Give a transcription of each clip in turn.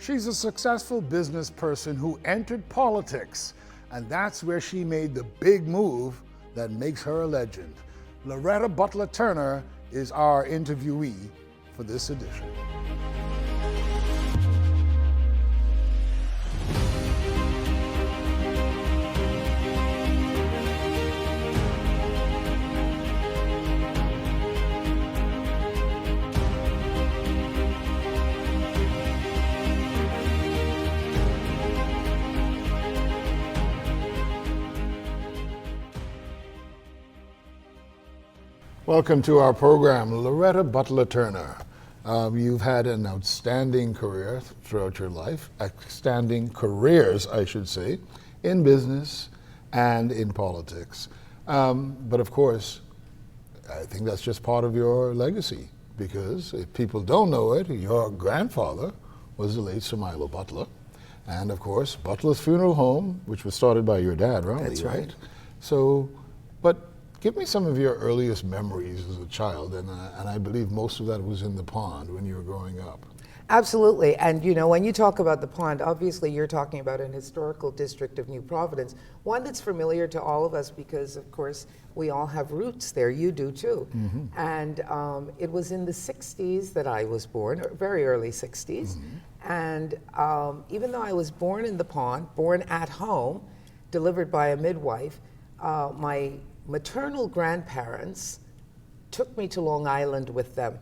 She's a successful business person who entered politics, and that's where she made the big move that makes her a legend. Loretta Butler Turner is our interviewee for this edition. Welcome to our program, Loretta Butler Turner. You've had an outstanding career throughout your life, outstanding careers, I should say, in business and in politics. But of course, I think that's just part of your legacy, because if people don't know it, your grandfather was the late Sir Milo Butler. And of course, Butler's Funeral Home, which was started by your dad, Raleigh, That's right? So, but give me some of your earliest memories as a child, and I believe most of that was in the pond when you were growing up. Absolutely, and you know, when you talk about the pond, obviously you're talking about an historical district of New Providence, one that's familiar to all of us because, of course, we all have roots there. You do too. Mm-hmm. And it was in the 60s that I was born, or very early 60s, mm-hmm. And even though I was born in the pond, born at home, delivered by a midwife, my maternal grandparents took me to Long Island with them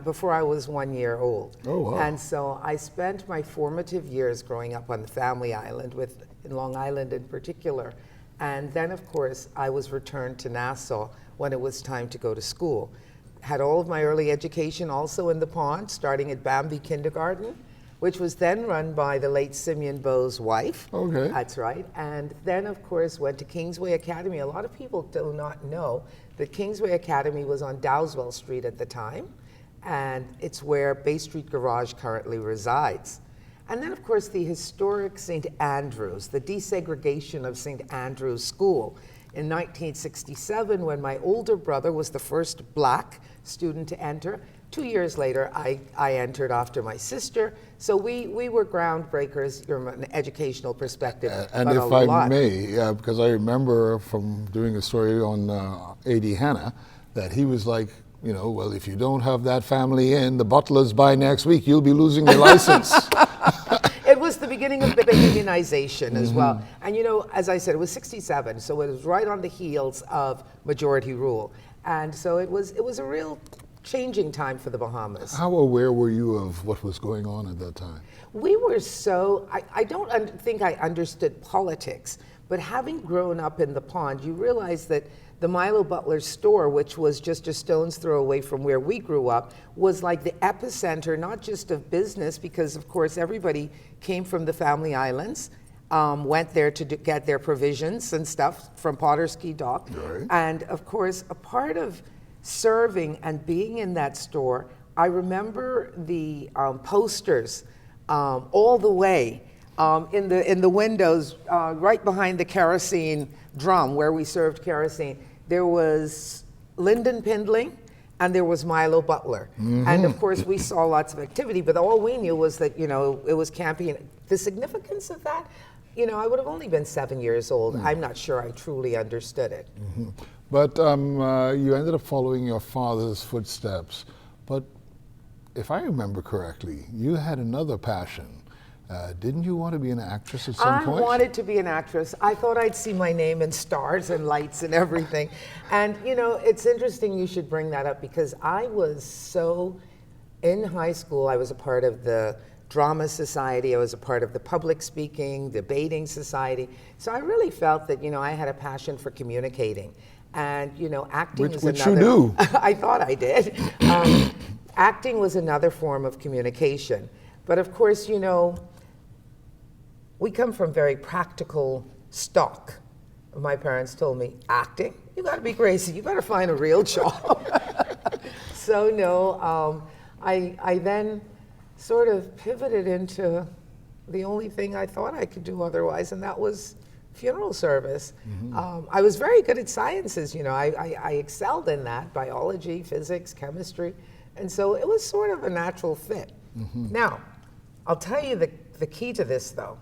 before I was 1 year old. Oh, wow. And so I spent my formative years growing up on the family island, in Long Island in particular. And then, of course, I was returned to Nassau when it was time to go to school. Had all of my early education also in the pond, starting at Bambi Kindergarten, which was then run by the late Simeon Bowes' wife. Okay. That's right. And then, of course, went to Kingsway Academy. A lot of people do not know that Kingsway Academy was on Dowswell Street at the time, and it's where Bay Street Garage currently resides. And then, of course, the historic St. Andrews, the desegregation of St. Andrews School in 1967, when my older brother was the first black student to enter. 2 years later, I entered after my sister. So we were groundbreakers from an educational perspective. And if I may, because I remember from doing a story on A.D. Hanna, that he was like, you know, well, if you don't have that family in, the Butlers by next week, you'll be losing your license. It was the beginning of the unionization as well. And you know, as I said, it was 67, so it was right on the heels of majority rule. And so it was a real changing time for the Bahamas. How aware were you of what was going on at that time? We were so, I don't think I understood politics, but having grown up in the pond, you realize that the Milo Butler store, which was just a stone's throw away from where we grew up, was like the epicenter, not just of business, because of course everybody came from the family islands, went there to get their provisions and stuff from Potter's Key Dock. Right. And of course, a part of serving and being in that store, I remember the posters all the way in the windows right behind the kerosene drum where we served kerosene. There was Lyndon Pindling and there was Milo Butler. Mm-hmm. And of course we saw lots of activity, but all we knew was that, you know, it was campy. And the significance of that, you know, I would have only been 7 years old. I'm not sure I truly understood it. Mm-hmm. But you ended up following your father's footsteps. But if I remember correctly, you had another passion. Didn't you want to be an actress at some point? I wanted to be an actress. I thought I'd see my name in stars and lights and everything. And you know, it's interesting you should bring that up because I was so, in high school, I was a part of the Drama Society, I was a part of the public speaking, debating society. So I really felt that, you know, I had a passion for communicating. And, you know, acting is another... Which you do. I thought I did. Acting was another form of communication. But of course, you know, we come from very practical stock. My parents told me, acting? You gotta be crazy, you better find a real job. So no, I then sort of pivoted into the only thing I thought I could do otherwise, and that was funeral service. Mm-hmm. I was very good at sciences, you know, I excelled in that, biology, physics, chemistry, and so it was sort of a natural fit. Mm-hmm. Now, I'll tell you the key to this, though.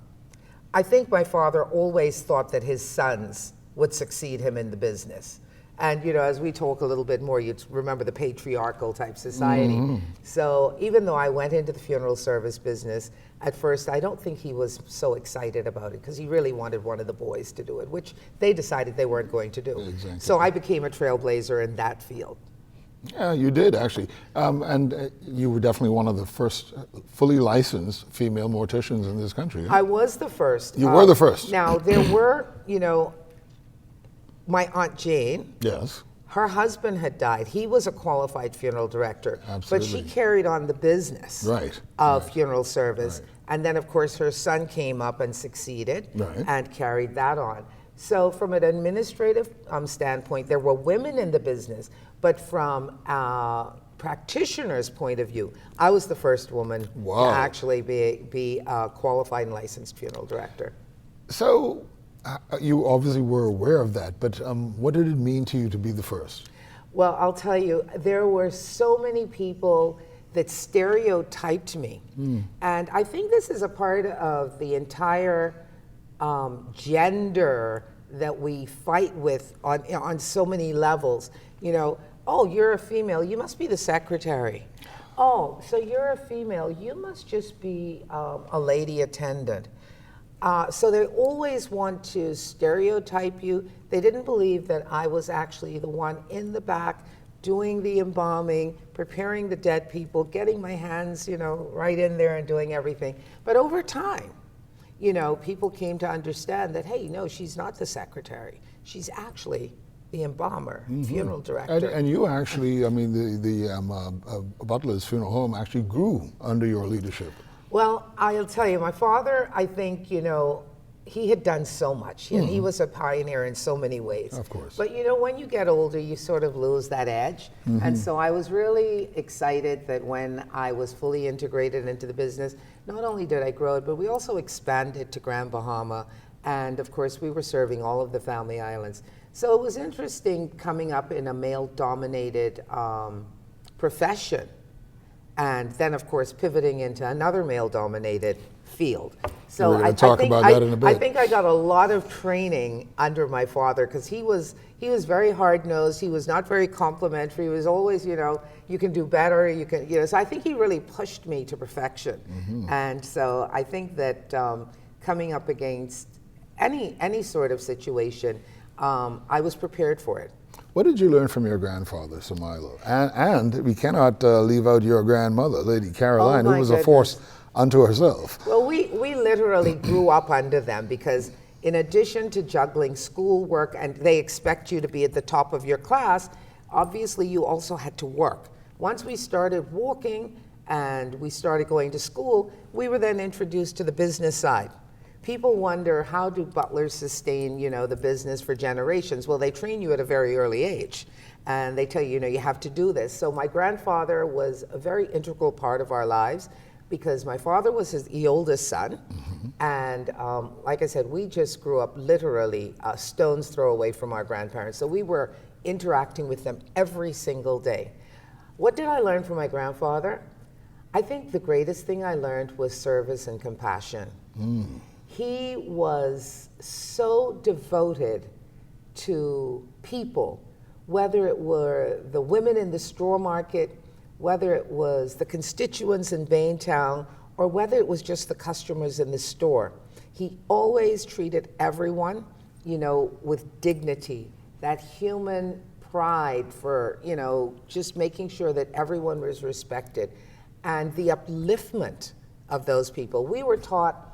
I think my father always thought that his sons would succeed him in the business. And, you know, as we talk a little bit more, you remember the patriarchal type society. So even though I went into the funeral service business, at first I don't think he was so excited about it because he really wanted one of the boys to do it, which they decided they weren't going to do. Exactly. So I became a trailblazer in that field. Yeah, you did actually, and you were definitely one of the first fully licensed female morticians in this country. Huh? I was the first. You were the first. Now, there were, you know, my Aunt Jane. Yes. Her husband had died. He was a qualified funeral director. Absolutely. But she carried on the business of funeral service. Right. And then, of course, her son came up and succeeded and carried that on. So from an administrative standpoint, there were women in the business. But from a practitioner's point of view, I was the first woman to actually be a qualified and licensed funeral director. So you obviously were aware of that, but what did it mean to you to be the first? Well, I'll tell you, there were so many people that stereotyped me. And I think this is a part of the entire gender that we fight with on so many levels. You know, oh, you're a female, you must be the secretary. Oh, so you're a female, you must just be a lady attendant. So they always want to stereotype you. They didn't believe that I was actually the one in the back doing the embalming, preparing the dead people, getting my hands, you know, right in there and doing everything. But over time, you know, people came to understand that, hey, no, she's not the secretary. She's actually the embalmer, funeral director. And you actually, I mean, the Butler's Funeral Home actually grew under your leadership. Well, I'll tell you, my father, I think, you know, he had done so much. And he was a pioneer in so many ways. Of course. But, you know, when you get older, you sort of lose that edge. And so I was really excited that when I was fully integrated into the business, not only did I grow it, but we also expanded to Grand Bahama. And, of course, we were serving all of the family islands. So it was interesting coming up in a male-dominated profession. And then, of course, pivoting into another male-dominated field. So I think I got a lot of training under my father because he was very hard-nosed. He was not very complimentary. He was always, you know, you can do better. You can, you know. So I think he really pushed me to perfection. And so I think that coming up against any sort of situation, I was prepared for it. What did you learn from your grandfather, Samailo? And we cannot leave out your grandmother, Lady Caroline, who was a force unto herself. Well, we literally grew up under them because in addition to juggling schoolwork, and they expect you to be at the top of your class, obviously you also had to work. Once we started walking and we started going to school, we were then introduced to the business side. People wonder, how do butlers sustain, you know, the business for generations? Well, they train you at a very early age, and they tell you, you know, you have to do this. So my grandfather was a very integral part of our lives because my father was the oldest son, and like I said, we just grew up literally a stone's throw away from our grandparents. So we were interacting with them every single day. What did I learn from my grandfather? I think the greatest thing I learned was service and compassion. He was so devoted to people, whether it were the women in the straw market, whether it was the constituents in Baintown, or whether it was just the customers in the store. He always treated everyone, you know, with dignity, that human pride for, you know, just making sure that everyone was respected, and the upliftment of those people. We were taught,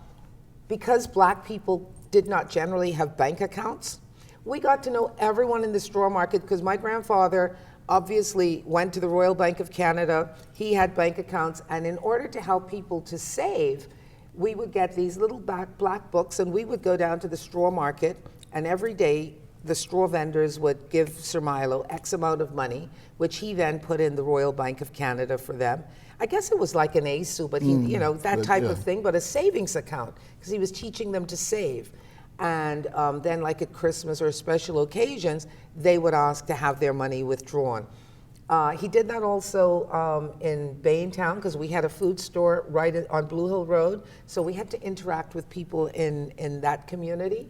because black people did not generally have bank accounts, we got to know everyone in the straw market because my grandfather obviously went to the Royal Bank of Canada. He had bank accounts, and in order to help people to save, we would get these little black books, and we would go down to the straw market, and every day the straw vendors would give Sir Milo X amount of money, which he then put in the Royal Bank of Canada for them. I guess it was like an ASU, but he, you know, that type of thing, but a savings account, because he was teaching them to save. And then like at Christmas or special occasions, they would ask to have their money withdrawn. He did that also in Baintown because we had a food store right on Blue Hill Road. So we had to interact with people in that community.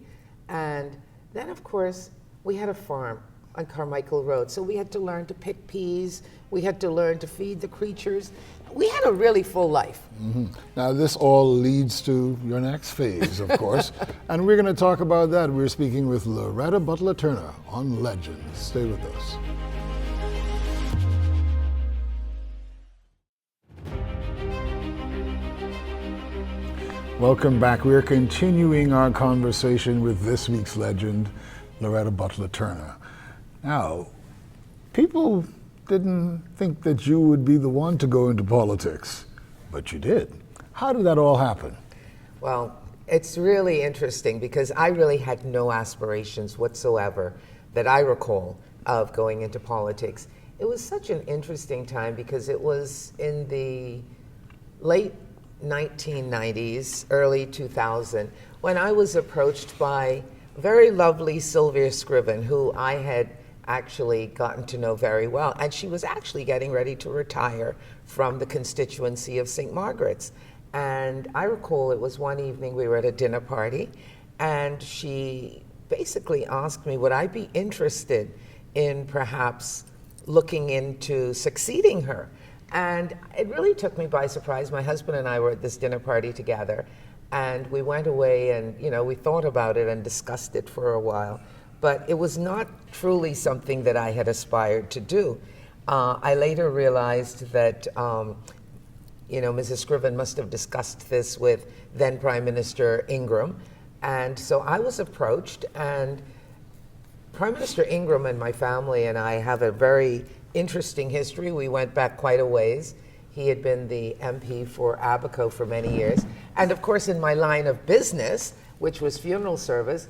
And then, of course, we had a farm on Carmichael Road. So we had to learn to pick peas. We had to learn to feed the creatures. We had a really full life. Now, this all leads to your next phase, of course, and we're going to talk about that. We're speaking with Loretta Butler Turner on Legends. Stay with us. Welcome back. We're continuing our conversation with this week's legend, Loretta Butler Turner. Now, people didn't think that you would be the one to go into politics, but you did. How did that all happen? Well, it's really interesting because I really had no aspirations whatsoever that I recall of going into politics. It was such an interesting time because it was in the late 1990s, early 2000, when I was approached by very lovely Sylvia Scriven, who I had actually gotten to know very well. And she was actually getting ready to retire from the constituency of St. Margaret's. And I recall it was one evening we were at a dinner party, and she basically asked me, would I be interested in perhaps looking into succeeding her? And it really took me by surprise. My husband and I were at this dinner party together, and we went away and, we thought about it and discussed it for a while. But it was not truly something that I had aspired to do. I later realized that, Mrs. Scriven must have discussed this with then Prime Minister Ingram. And so I was approached, and Prime Minister Ingram and my family and I have a very interesting history. We went back quite a ways. He had been the MP for Abaco for many years. And of course, in my line of business, which was funeral service,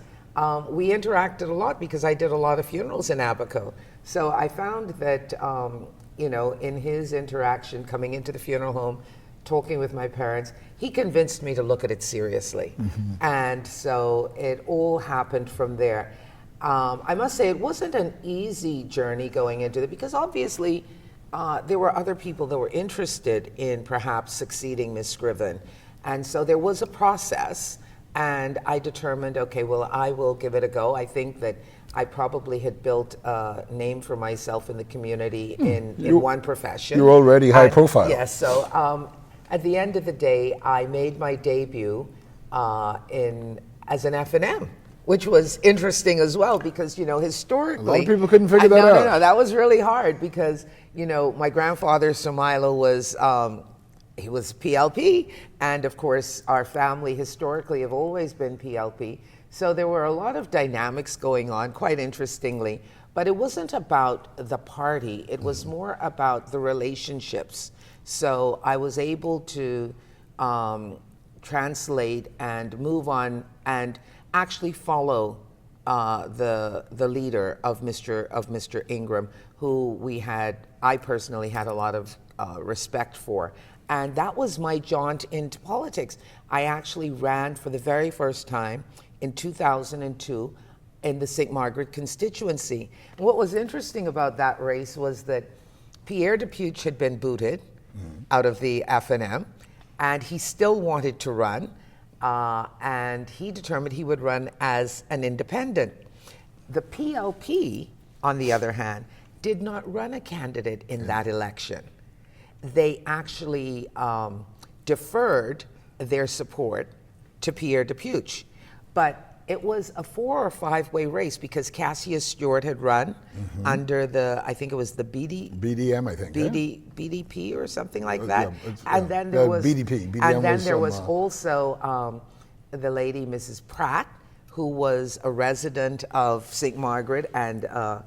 we interacted a lot because I did a lot of funerals in Abaco. So I found that, in his interaction coming into the funeral home, talking with my parents, he convinced me to look at it seriously. And so it all happened from there. I must say it wasn't an easy journey going into it because obviously there were other people that were interested in perhaps succeeding Ms. Scriven. And so there was a process. And I determined, okay, well, I will give it a go. I think that I probably had built a name for myself in the community in one profession. You're already high profile. Yes, so at the end of the day, I made my debut as an F&M, which was interesting as well because, historically... A lot of people couldn't figure that out. No, that was really hard because, my grandfather, Somaila, was... he was PLP, and of course, our family historically have always been PLP. So there were a lot of dynamics going on, quite interestingly. But it wasn't about the party, it was more about the relationships. So I was able to translate and move on and actually follow the leader of Mr. Ingram, who I personally had a lot of respect for. And that was my jaunt into politics. I actually ran for the very first time in 2002 in the St. Margaret constituency. And what was interesting about that race was that Pierre Depuch had been booted out of the F&M, and he still wanted to run, and he determined he would run as an independent. The PLP, on the other hand, did not run a candidate in that election. They actually deferred their support to Pierre Depuch. But it was a 4 or 5 way race because Cassius Stewart had run under I think it was the BDM, I think. BDP or something like that. And then there was BDP. BDM and then there was also the lady, Mrs. Pratt, who was a resident of St. Margaret and a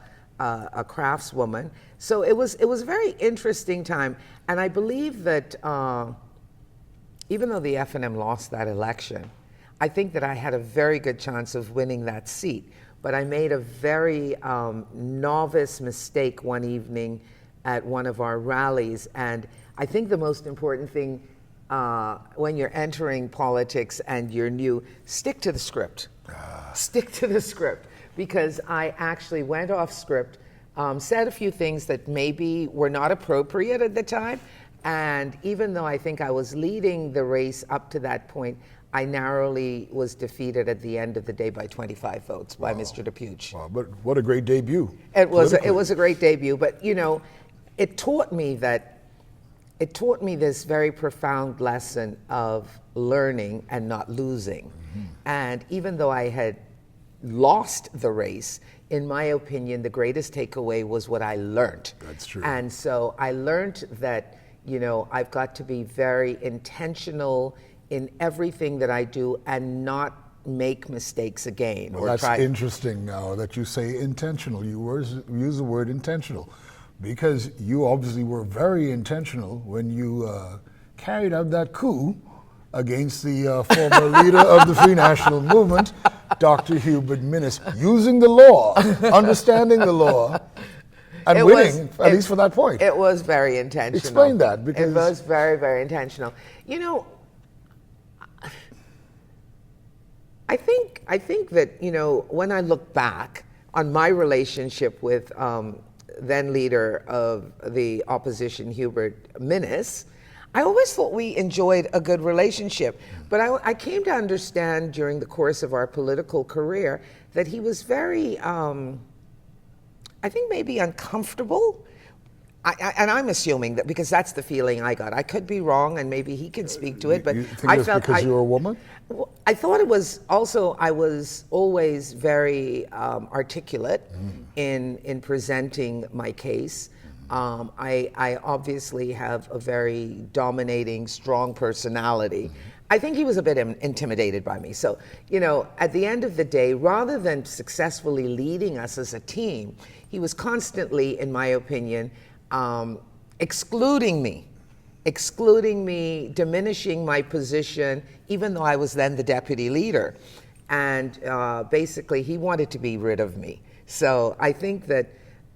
craftswoman. So it was a very interesting time, and I believe that even though the F&M lost that election, I think that I had a very good chance of winning that seat. But I made a very novice mistake one evening at one of our rallies, and I think the most important thing when you're entering politics and you're new, stick to the script. Stick to the script, because I actually went off script. said a few things that maybe were not appropriate at the time. And even though I think I was leading the race up to that point, I narrowly was defeated at the end of the day by 25 votes by Mr. DePuch. Wow, but what a great debut. It was a great debut, but you know, it taught me this very profound lesson of learning and not losing. Mm-hmm. And even though I had lost the race, in my opinion, the greatest takeaway was what I learned. That's true. And so I learned that, you know, I've got to be very intentional in everything that I do and not make mistakes again. Well, that's interesting now that you say intentional. You use the word intentional because you obviously were very intentional when you carried out that coup against the former leader of the Free National Movement, Dr. Hubert Minnis, using the law, understanding the law, and winning, at least for that point. It was very intentional. Explain that. Because it was very, very intentional. You know, I think that, you know, when I look back on my relationship with then leader of the opposition, Hubert Minnis, I always thought we enjoyed a good relationship. But I came to understand during the course of our political career that he was very, I think maybe uncomfortable. And I'm assuming that because that's the feeling I got. I could be wrong, and maybe he can speak to it. But you think I felt because you were a woman. I thought it was also. I was always very articulate in presenting my case. I obviously have a very dominating, strong personality. I think he was a bit intimidated by me. So, you know, at the end of the day, rather than successfully leading us as a team, he was constantly, in my opinion, excluding me, diminishing my position, even though I was then the deputy leader. And basically, he wanted to be rid of me. So I think that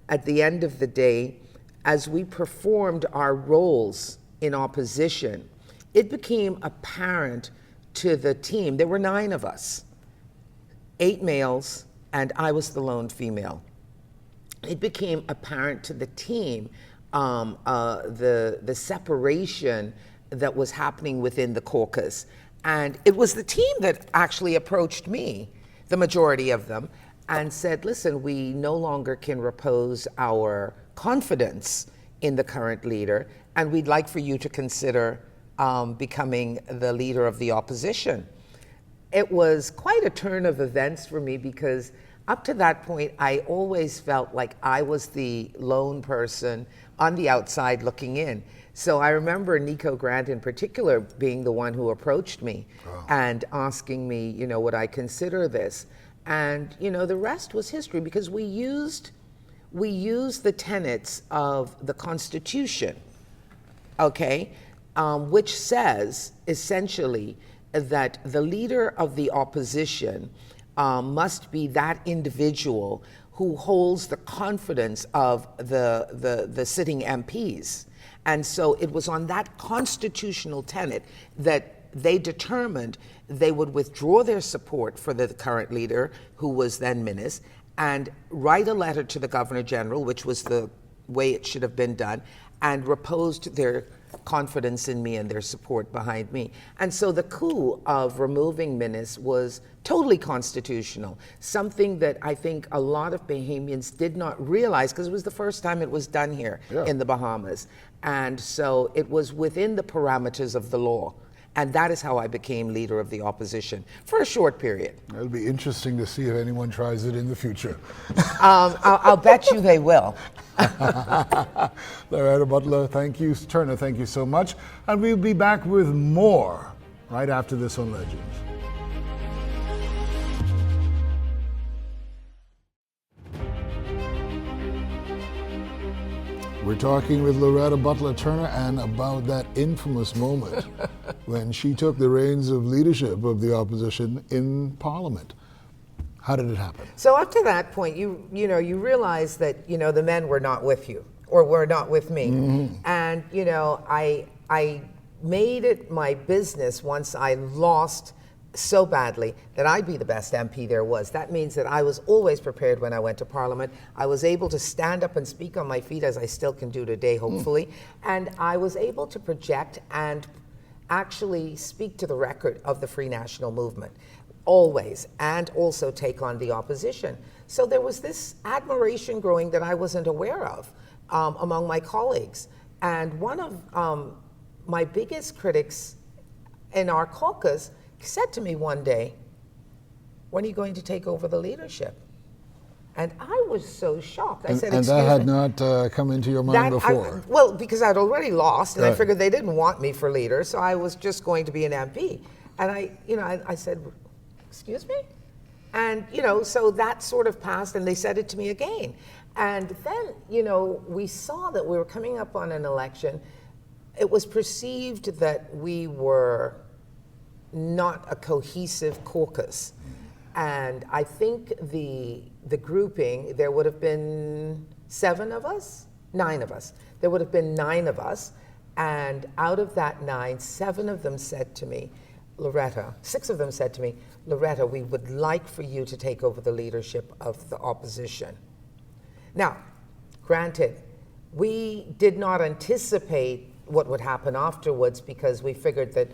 at the end of the day, as we performed our roles in opposition, it became apparent to the team. There were 9 of us, 8 males, and I was the lone female. It became apparent to the team the separation that was happening within the caucus. And it was the team that actually approached me, the majority of them, and said, listen, we no longer can repose our confidence in the current leader, and we'd like for you to consider becoming the leader of the opposition. It was quite a turn of events for me because up to that point, I always felt like I was the lone person on the outside looking in. So I remember Nico Grant in particular being the one who approached me and asking me, you know, would I consider this? And, you know, the rest was history because we used the tenets of the Constitution, okay, which says essentially that the leader of the opposition must be that individual who holds the confidence of the sitting MPs. And so it was on that constitutional tenet that they determined they would withdraw their support for the current leader, who was then Minnis, and write a letter to the Governor General, which was the way it should have been done, and reposed their confidence in me and their support behind me. And so the coup of removing Minnis was totally constitutional, something that I think a lot of Bahamians did not realize because it was the first time it was done here in the Bahamas. And so it was within the parameters of the law. And that is how I became leader of the opposition for a short period. It'll be interesting to see if anyone tries it in the future. I'll bet you they will. Loretta Butler, thank you. Turner, thank you so much. And we'll be back with more right after this on Legends. We're talking with Loretta Butler Turner and about that infamous moment when she took the reins of leadership of the opposition in Parliament. How did it happen? So up to that point, you realize that, the men were not with you or were not with me. Mm-hmm. And, I made it my business once I lost so badly that I'd be the best MP there was. That means that I was always prepared when I went to Parliament. I was able to stand up and speak on my feet, as I still can do today, hopefully. And I was able to project and actually speak to the record of the Free National Movement, always, and also take on the opposition. So there was this admiration growing that I wasn't aware of among my colleagues. And one of my biggest critics in our caucus said to me one day, "When are you going to take over the leadership?" And I was so shocked. I said, and "Excuse that had me." not come into your mind before. Well, because I'd already lost, and Right. I figured they didn't want me for leader, so I was just going to be an MP. And I said, "Excuse me?" And, so that sort of passed, and they said it to me again. And then, we saw that we were coming up on an election. It was perceived that we were not a cohesive caucus. And I think the grouping, there would have been 7 of us, 9 of us. There would have been 9 of us. And out of that 9, 7 of them said to me, "Loretta," 6 of them said to me, "Loretta, we would like for you to take over the leadership of the opposition." Now, granted, we did not anticipate what would happen afterwards, because we figured that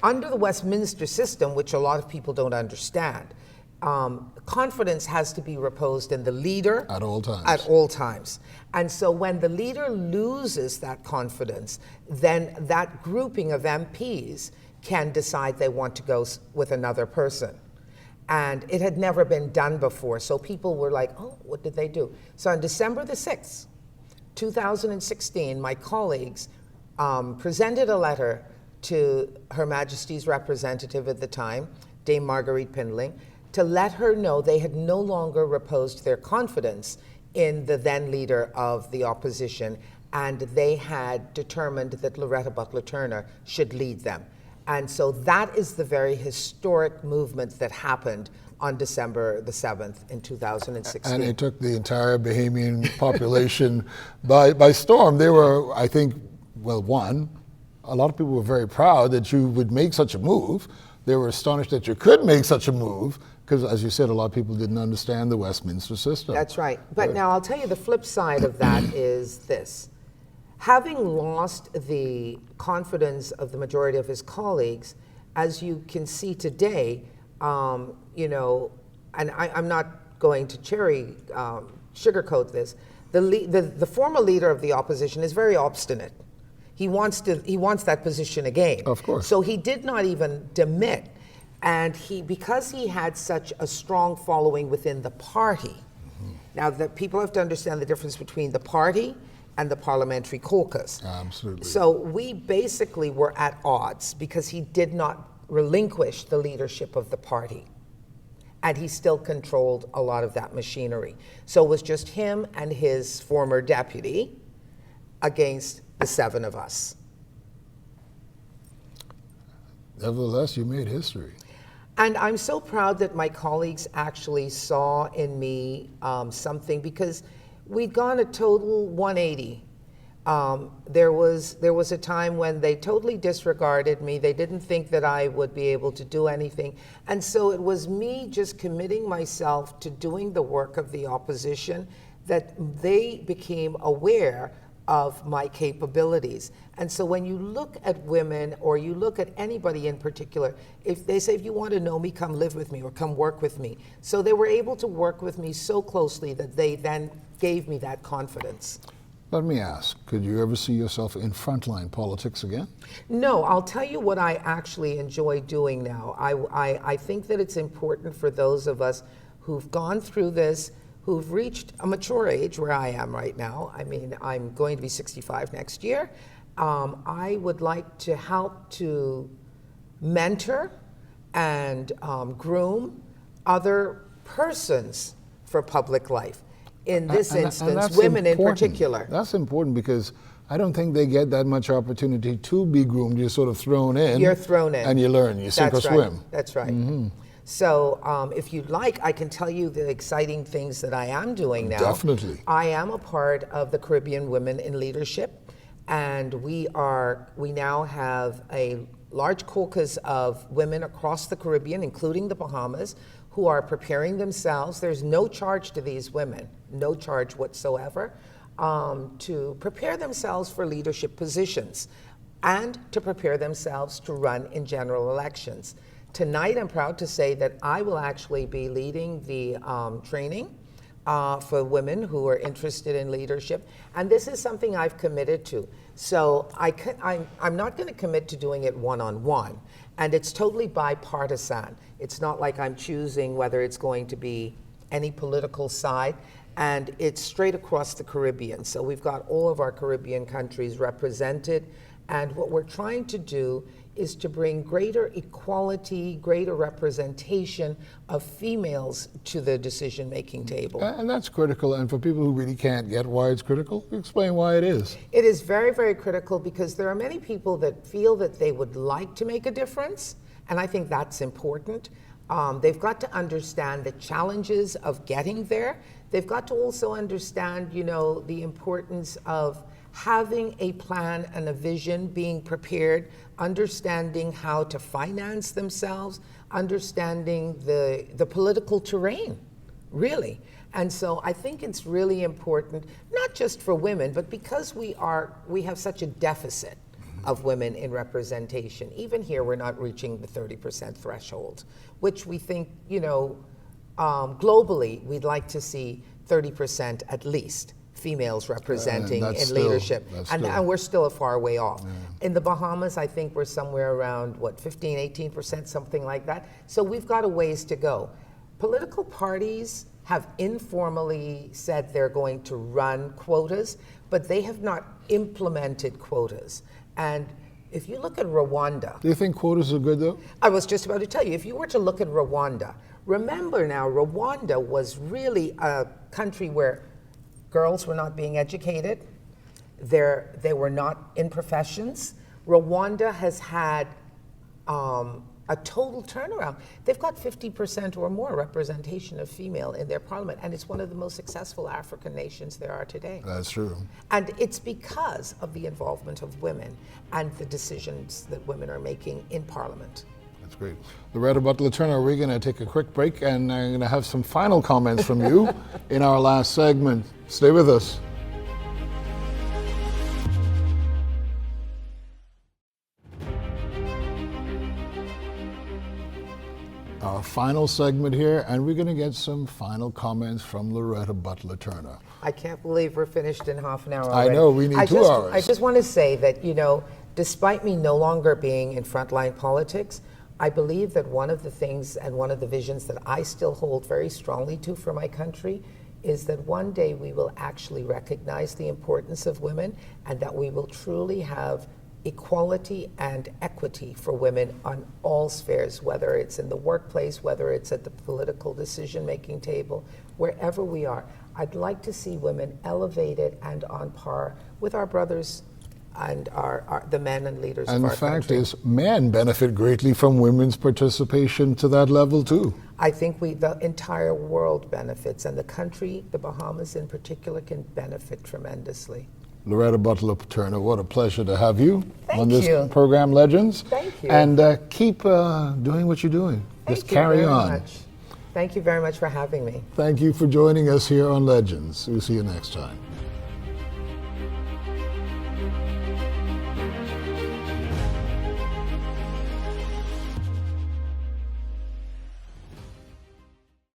under the Westminster system, which a lot of people don't understand, confidence has to be reposed in the leader At all times. At all times. And so when the leader loses that confidence, then that grouping of MPs can decide they want to go with another person. And it had never been done before, so people were like, "Oh, what did they do?" So on December the 6th, 2016, my colleagues presented a letter to Her Majesty's representative at the time, Dame Marguerite Pindling, to let her know they had no longer reposed their confidence in the then leader of the opposition, and they had determined that Loretta Butler Turner should lead them. And so that is the very historic movement that happened on December the 7th in 2016. And it took the entire Bahamian population by storm. They were, I think, well, one, a lot of people were very proud that you would make such a move. They were astonished that you could make such a move, because, as you said, a lot of people didn't understand the Westminster system. That's right. But now I'll tell you the flip side of that is this. Having lost the confidence of the majority of his colleagues, as you can see today, and I'm not going to sugarcoat this, the former leader of the opposition is very obstinate. He wants that position again. Of course. So he did not even demit. And because he had such a strong following within the party, now that people have to understand the difference between the party and the parliamentary caucus. Absolutely. So we basically were at odds because he did not relinquish the leadership of the party. And he still controlled a lot of that machinery. So it was just him and his former deputy against the 7 of us. Nevertheless, you made history. And I'm so proud that my colleagues actually saw in me something, because we'd gone a total 180. There was a time when they totally disregarded me. They didn't think that I would be able to do anything. And so it was me just committing myself to doing the work of the opposition that they became aware of my capabilities. And so when you look at women, or you look at anybody in particular, if they say, "If you want to know me, come live with me or come work with me." So they were able to work with me so closely that they then gave me that confidence. Let me ask, could you ever see yourself in frontline politics again? No, I'll tell you what I actually enjoy doing now. I think that it's important for those of us who've gone through this, who've reached a mature age where I am right now. I mean, I'm going to be 65 next year. I would like to help to mentor and groom other persons for public life. In this instance, that's women important. in particular. That's important, because I don't think they get that much opportunity to be groomed. You're sort of thrown in. You're thrown in. And you learn. You sink or That's right. swim. That's right. So if you'd like, I can tell you the exciting things that I am doing now. Definitely. I am a part of the Caribbean Women in Leadership, and we now have a large caucus of women across the Caribbean, including the Bahamas, who are preparing themselves. There's no charge to these women, no charge whatsoever, to prepare themselves for leadership positions and to prepare themselves to run in general elections. Tonight, I'm proud to say that I will actually be leading the training for women who are interested in leadership, and this is something I've committed to. So I'm not going to commit to doing it one-on-one, and it's totally bipartisan. It's not like I'm choosing whether it's going to be any political side, and it's straight across the Caribbean. So we've got all of our Caribbean countries represented, and what we're trying to do is to bring greater equality, greater representation of females to the decision-making table. And that's critical, and for people who really can't get why it's critical, explain why it is. It is very, very critical because there are many people that feel that they would like to make a difference, and I think that's important. They've got to understand the challenges of getting there. They've got to also understand, the importance of having a plan and a vision, being prepared, understanding how to finance themselves, understanding the political terrain, really. And so I think it's really important, not just for women, but because we have such a deficit of women in representation. Even here, we're not reaching the 30% threshold, which we think, globally, we'd like to see 30% at least females representing in leadership. And we're still a far way off. Yeah. In the Bahamas, I think we're somewhere around, 15, 18%, something like that. So we've got a ways to go. Political parties have informally said they're going to run quotas, but they have not implemented quotas. And if you look at Rwanda... Do you think quotas are good, though? I was just about to tell you, if you were to look at Rwanda, remember now, Rwanda was really a country where girls were not being educated. They were not in professions. Rwanda has had a total turnaround. They've got 50% or more representation of female in their parliament, and it's one of the most successful African nations there are today. That's true. And it's because of the involvement of women and the decisions that women are making in parliament. That's great. Loretta Butler Turner, we're going to take a quick break, and I'm going to have some final comments from you in our last segment. Stay with us. Our final segment here, and we're going to get some final comments from Loretta Butler Turner. I can't believe we're finished in half an hour already. I know, we need 2 hours. I just want to say that, despite me no longer being in frontline politics, I believe that one of the things and one of the visions that I still hold very strongly to for my country is that one day we will actually recognize the importance of women and that we will truly have equality and equity for women on all spheres, whether it's in the workplace, whether it's at the political decision-making table, wherever we are. I'd like to see women elevated and on par with our brothers and the men and leaders of our country. And the fact is, men benefit greatly from women's participation to that level too. I think the entire world benefits, and the country, the Bahamas in particular, can benefit tremendously. Loretta Butler Turner, what a pleasure to have you on this you. program, Legends. Thank you. And keep doing what you're doing. Just carry on. Much. Thank you very much for having me. Thank you for joining us here on Legends. We'll see you next time.